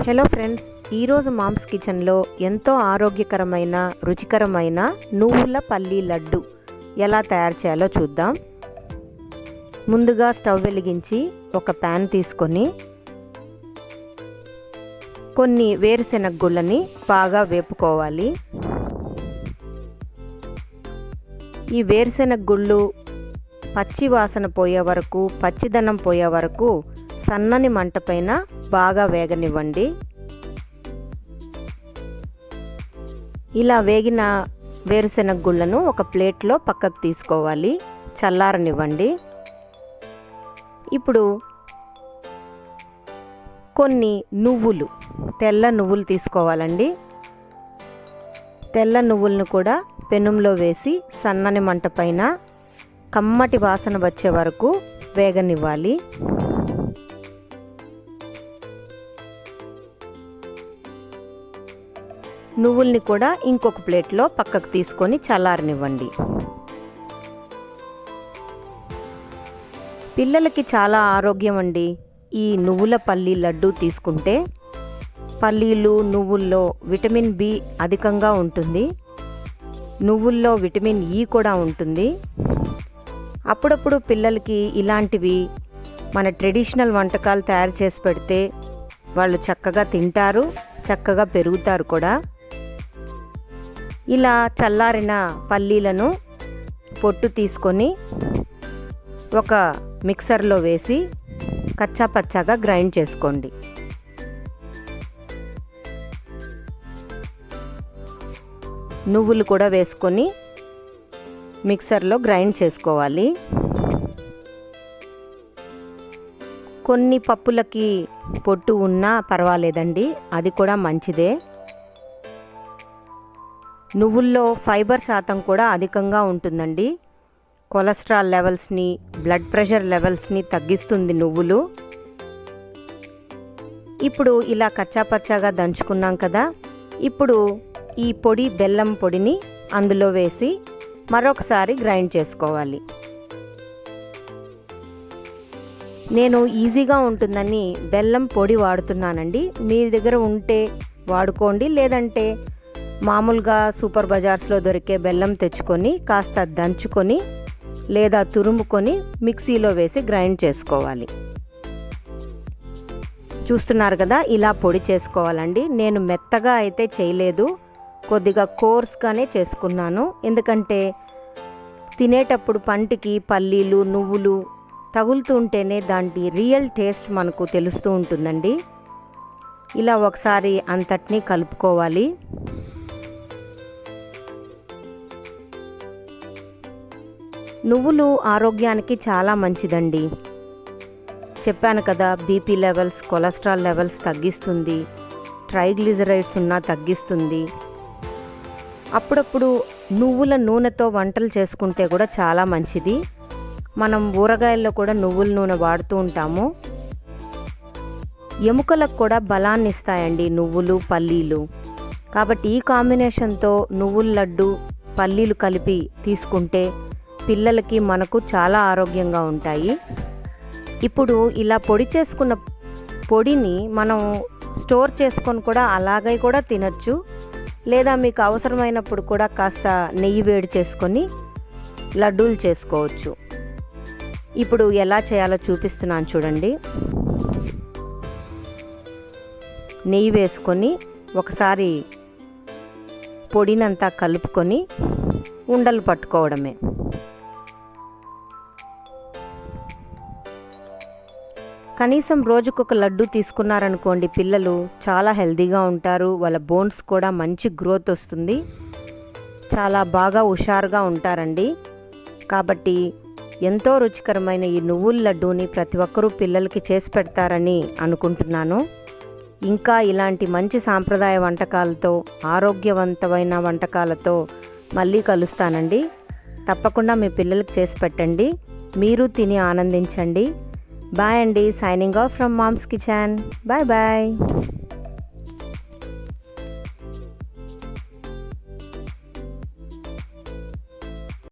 Hello friends, ఈరోజు moms కిచెన్లో ఎంతో ఆరోగ్యకరమైన రుచికరమైన నువ్వుల పల్లి లడ్డు ఎలా తయారు చేయాలో చూద్దాం. ముందుగా స్టవ్ వెలిగించి ఒక ప్యాన్ తీసుకొని కొన్ని వేరుశెనగ గుళ్ళని బాగా వేపుకోవాలి. ఈ వేరుశెనగ గుళ్ళు పచ్చి వాసన పోయే వరకు, పచ్చిదనం పోయే వరకు సన్నని మంట పైన బాగా వేగనివ్వండి. ఇలా వేగిన వేరుశెనగ గుళ్ళను ఒక ప్లేట్లో పక్కకు తీసుకోవాలి, చల్లారనివ్వండి. ఇప్పుడు కొన్ని నువ్వులు, తెల్ల నువ్వులు తీసుకోవాలండి. తెల్ల నువ్వులను కూడా పెనంలో వేసి సన్నని మంట పైన కమ్మటి వాసన వచ్చే వరకు వేగనివ్వాలి. నువ్వుల్ని కూడా ఇంకొక ప్లేట్లో పక్కకు తీసుకొని చల్లారనివ్వండి. పిల్లలకి చాలా ఆరోగ్యం అండి ఈ నువ్వుల పల్లి లడ్డు తీసుకుంటే. పల్లీలు, నువ్వుల్లో విటమిన్ బి అధికంగా ఉంటుంది. నువ్వుల్లో విటమిన్ ఇ కూడా ఉంటుంది. అప్పుడప్పుడు పిల్లలకి ఇలాంటివి మన ట్రెడిషనల్ వంటకాలు తయారు చేసి పెడితే వాళ్ళు చక్కగా తింటారు, చక్కగా పెరుగుతారు కూడా. ఇలా చల్లారిన పల్లీలను పొట్టు తీసుకొని ఒక మిక్సర్లో వేసి కచ్చా పచ్చాగా గ్రైండ్ చేసుకోండి. నువ్వులు కూడా వేసుకొని మిక్సర్లో గ్రైండ్ చేసుకోవాలి. కొన్ని పప్పులకి పొట్టు ఉన్నా పర్వాలేదండి, అది కూడా మంచిదే. నువ్వుల్లో ఫైబర్ శాతం కూడా అధికంగా ఉంటుందండి. కొలెస్ట్రాల్ లెవెల్స్ని, బ్లడ్ ప్రెషర్ లెవెల్స్ని తగ్గిస్తుంది నువ్వులు. ఇప్పుడు ఇలా కచ్చాపచ్చాగా దంచుకున్నాం కదా, ఇప్పుడు ఈ పొడి, బెల్లం పొడిని అందులో వేసి మరొకసారి గ్రైండ్ చేసుకోవాలి. నేను ఈజీగా ఉంటుందని బెల్లం పొడి వాడుతున్నానండి. మీ దగ్గర ఉంటే వాడుకోండి, లేదంటే మామూలుగా సూపర్ బజార్స్లో దొరికే బెల్లం తెచ్చుకొని కాస్త దంచుకొని లేదా తురుముకొని మిక్సీలో వేసి గ్రైండ్ చేసుకోవాలి. చూస్తున్నారు కదా, ఇలా పొడి చేసుకోవాలండి. నేను మెత్తగా అయితే చేయలేదు, కొద్దిగా కోర్స్గానే చేసుకున్నాను. ఎందుకంటే తినేటప్పుడు పంటికి పల్లీలు, నువ్వులు తగులుతూ ఉంటేనే దాని రియల్ టేస్ట్ మనకు తెలుస్తూ ఉంటుందండి. ఇలా ఒకసారి అంతటినీ కలుపుకోవాలి. నువ్వులు ఆరోగ్యానికి చాలా మంచిదండి. చెప్పాను కదా, బీపీ లెవెల్స్, కొలెస్ట్రాల్ లెవెల్స్ తగ్గిస్తుంది, ట్రైగ్లిజరైడ్స్ ఉన్నా తగ్గిస్తుంది. అప్పుడప్పుడు నువ్వుల నూనెతో వంటలు చేసుకుంటే కూడా చాలా మంచిది. మనం ఊరగాయల్లో కూడా నువ్వుల నూనె వాడుతూ ఉంటాము. ఎముకలకు కూడా బలాన్ని ఇస్తాయండి నువ్వులు, పల్లీలు. కాబట్టి ఈ కాంబినేషన్తో నువ్వుల లడ్డు, పల్లీలు కలిపి తీసుకుంటే పిల్లలకి, మనకు చాలా ఆరోగ్యంగా ఉంటాయి. ఇప్పుడు ఇలా పొడి చేసుకున్న పొడిని మనం స్టోర్ చేసుకొని కూడా అలాగే కూడా తినచ్చు, లేదా మీకు అవసరమైనప్పుడు కూడా కాస్త నెయ్యి వేడి చేసుకొని లడ్డూలు చేసుకోవచ్చు. ఇప్పుడు ఎలా చేయాలో చూపిస్తున్నాను చూడండి. నెయ్యి వేసుకొని ఒకసారి పొడినంతా కలుపుకొని ఉండలు పట్టుకోవడమే. కనీసం రోజుకొక లడ్డు తీసుకున్నారనుకోండి, పిల్లలు చాలా హెల్తీగా ఉంటారు. వాళ్ళ బోన్స్ కూడా మంచి గ్రోత్ వస్తుంది, చాలా బాగా హుషారుగా ఉంటారండి. కాబట్టి ఎంతో రుచికరమైన ఈ నువ్వుల లడ్డూని ప్రతి ఒక్కరూ పిల్లలకి చేసి పెడతారని అనుకుంటున్నాను. ఇంకా ఇలాంటి మంచి సాంప్రదాయ వంటకాలతో, ఆరోగ్యవంతమైన వంటకాలతో మళ్ళీ కలుస్తానండి. తప్పకుండా మీ పిల్లలకి చేసి పెట్టండి, మీరు తిని ఆనందించండి. బాయ్ అండి. Signing off from mom's kitchen. Bye bye.